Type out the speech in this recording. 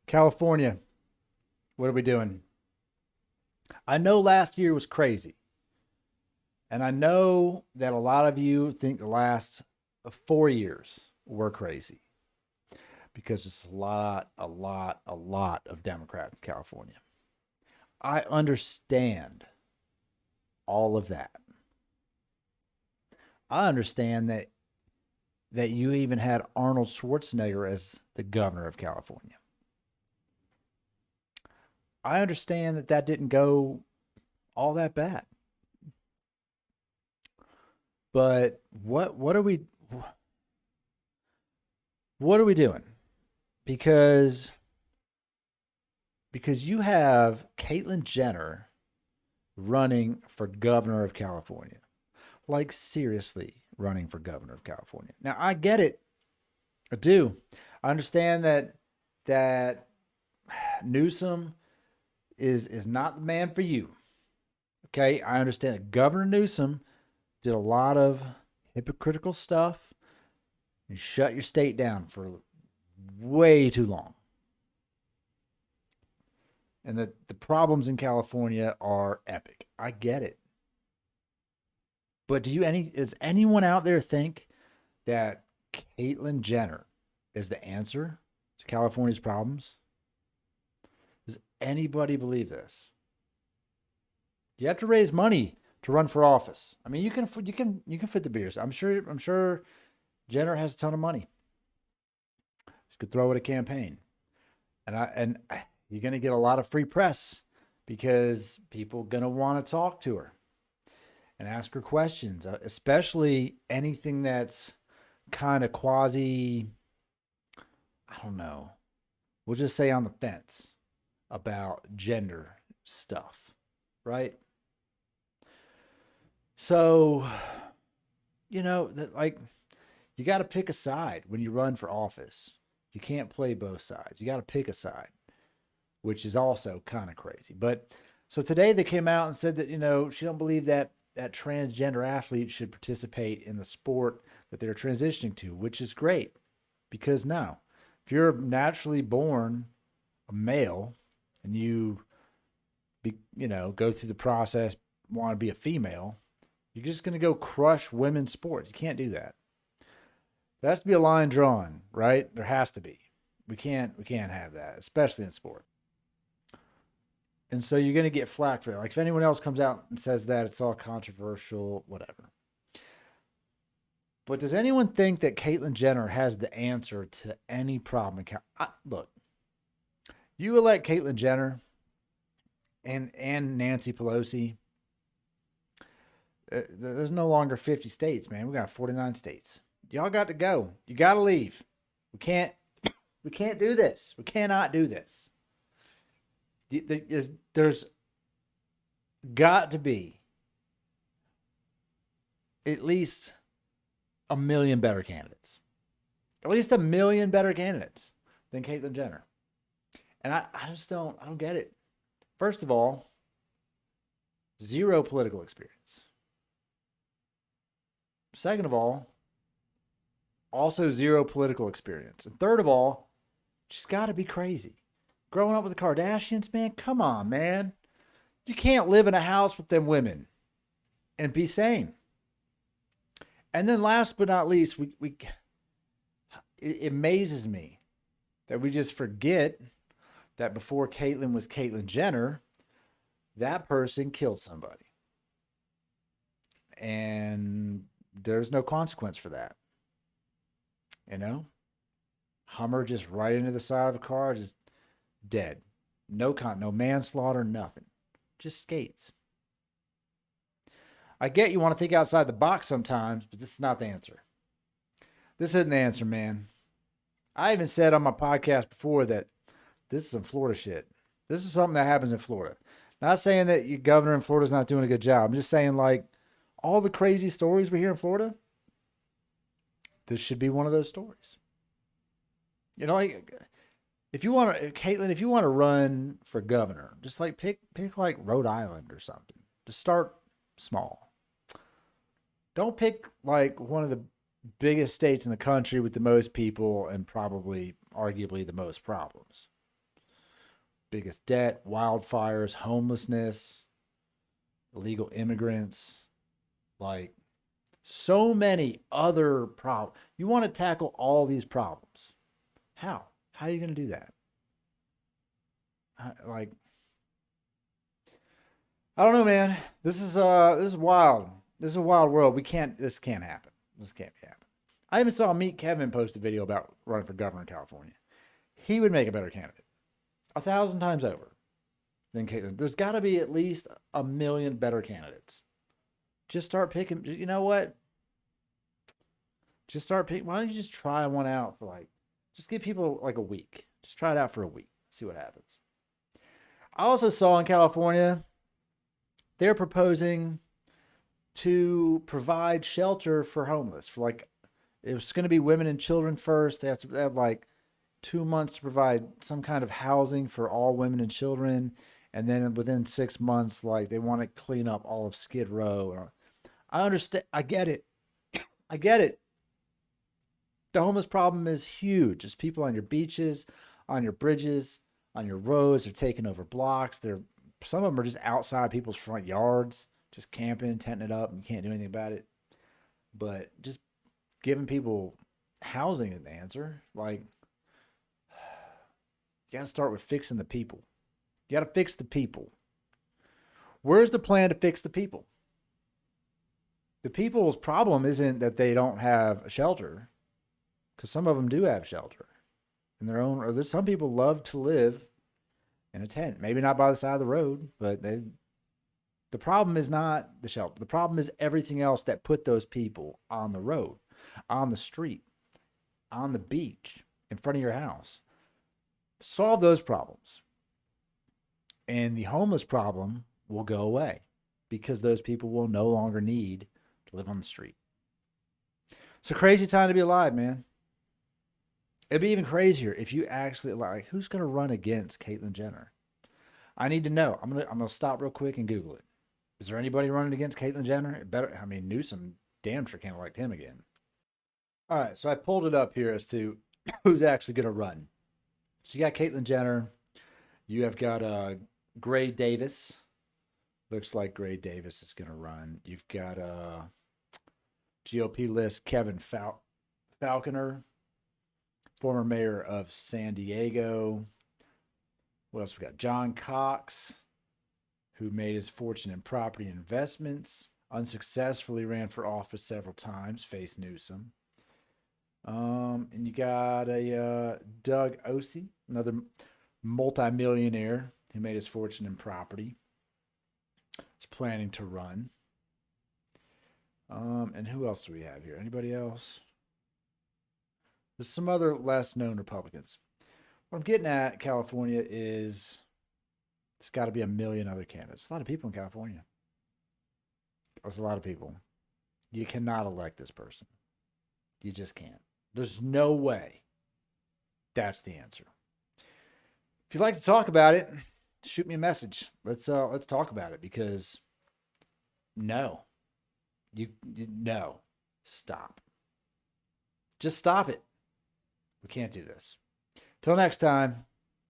California, what are we doing? I know last year was crazy. And I know that a lot of you think the last 4 years were crazy because it's a lot of Democrats in California. I understand all of that. I understand that you even had Arnold Schwarzenegger as the governor of California. I understand that that didn't go all that bad. But what are we doing? Because because you have Caitlyn Jenner running for governor of California. Like seriously running for governor of California. Now I get it. I do. I understand that Newsom is not the man for you. Okay? I understand that Governor Newsom did a lot of hypocritical stuff and shut your state down for way too long. And the problems in California are epic. I get it. But does anyone out there think that Caitlyn Jenner is the answer to California's problems? Does anybody believe this? You have to raise money to run for office. I mean, you can fit the beers. I'm sure Jenner has a ton of money. She could throw it a campaign, and you're gonna get a lot of free press because people gonna want to talk to her and ask her questions, especially anything that's kind of quasi. I don't know. We'll just say on the fence about gender stuff, right? So, like you got to pick a side when you run for office. You can't play both sides. You got to pick a side, which is also kind of crazy. But so today they came out and said that she don't believe that transgender athletes should participate in the sport that they're transitioning to, which is great because now, if you're naturally born a male and go through the process, want to be a female, you're just going to go crush women's sports. You can't do that. There has to be a line drawn, right? There has to be. We can't have that, especially in sport. And so you're going to get flack for that. Like if anyone else comes out and says that, it's all controversial, whatever. But does anyone think that Caitlyn Jenner has the answer to any problem? Look, you elect Caitlyn Jenner and Nancy Pelosi. There's no longer 50 states, man. We got 49 states. Y'all got to go. You got to leave. We can't. We can't do this. We cannot do this. There's got to be at least a million better candidates. At least a million better candidates than Caitlyn Jenner. And I just don't. I don't get it. First of all, zero political experience. Second of all, also zero political experience. And third of all, she's got to be crazy. Growing up with the Kardashians, man, come on, man. You can't live in a house with them women and be sane. And then last but not least, it amazes me that we just forget that before Caitlyn was Caitlyn Jenner, that person killed somebody. And there's no consequence for that. You know? Hummer just right into the side of the car, just dead. No manslaughter, nothing. Just skates. I get you want to think outside the box sometimes, but this is not the answer. This isn't the answer, man. I even said on my podcast before that this is some Florida shit. This is something that happens in Florida. Not saying that your governor in Florida is not doing a good job. I'm just saying, like, all the crazy stories we hear in Florida, this should be one of those stories. Like if you want to, Caitlyn, if you want to run for governor, just like pick like Rhode Island or something. Just start small. Don't pick like one of the biggest states in the country with the most people and probably, arguably, the most problems. biggest debt, wildfires, homelessness, illegal immigrants, like so many other problems. You want to tackle all these problems. How? How are you going to do that? Like, I don't know, man. This is wild. This is a wild world. This can't happen. This can't happen. I even saw Meet Kevin post a video about running for governor in California. He would make a better candidate, 1,000 times over than Caitlyn. There's got to be at least a million better candidates. Just start picking. You know what? Just start picking. Why don't you just try one out for just give people like a week. Just try it out for a week. See what happens. I also saw in California, they're proposing to provide shelter for homeless. It was going to be women and children first. They have like 2 months to provide some kind of housing for all women and children. And then within 6 months, they want to clean up all of Skid Row. I understand. I get it. I get it. The homeless problem is huge. There's people on your beaches, on your bridges, on your roads. They're taking over blocks. Some of them are just outside people's front yards, just camping, tenting it up, and you can't do anything about it. But just giving people housing is the answer. You got to start with fixing the people. You got to fix the people. Where's the plan to fix the people? The people's problem isn't that they don't have a shelter, because some of them do have shelter in their own. Or there's some people love to live in a tent, maybe not by the side of the road, but the problem is not the shelter. The problem is everything else that put those people on the road, on the street, on the beach, in front of your house. Solve those problems, and the homeless problem will go away because those people will no longer need to live on the street. It's a crazy time to be alive, man. It'd be even crazier if you actually who's going to run against Caitlyn Jenner? I need to know. I'm gonna stop real quick and Google it. Is there anybody running against Caitlyn Jenner? It better. I mean, Newsom damn sure can't elect him again. All right, so I pulled it up here as to who's actually going to run. So you got Caitlyn Jenner. You have got Gray Davis. Looks like Gray Davis is going to run. You've got GOP list Kevin Falconer, former mayor of San Diego. What else we got? John Cox, who made his fortune in property investments, unsuccessfully ran for office several times, faced Newsom. And you got a Doug Osee, another multimillionaire who made his fortune in property. He's planning to run. And who else do we have here? Anybody else? There's some other less known Republicans. What I'm getting at, California, is it's got to be a million other candidates. A lot of people in California. There's a lot of people. You cannot elect this person. You just can't. There's no way that's the answer. If you'd like to talk about it, shoot me a message. Let's talk about it, because no. No. Stop. Just stop it. We can't do this. Till next time.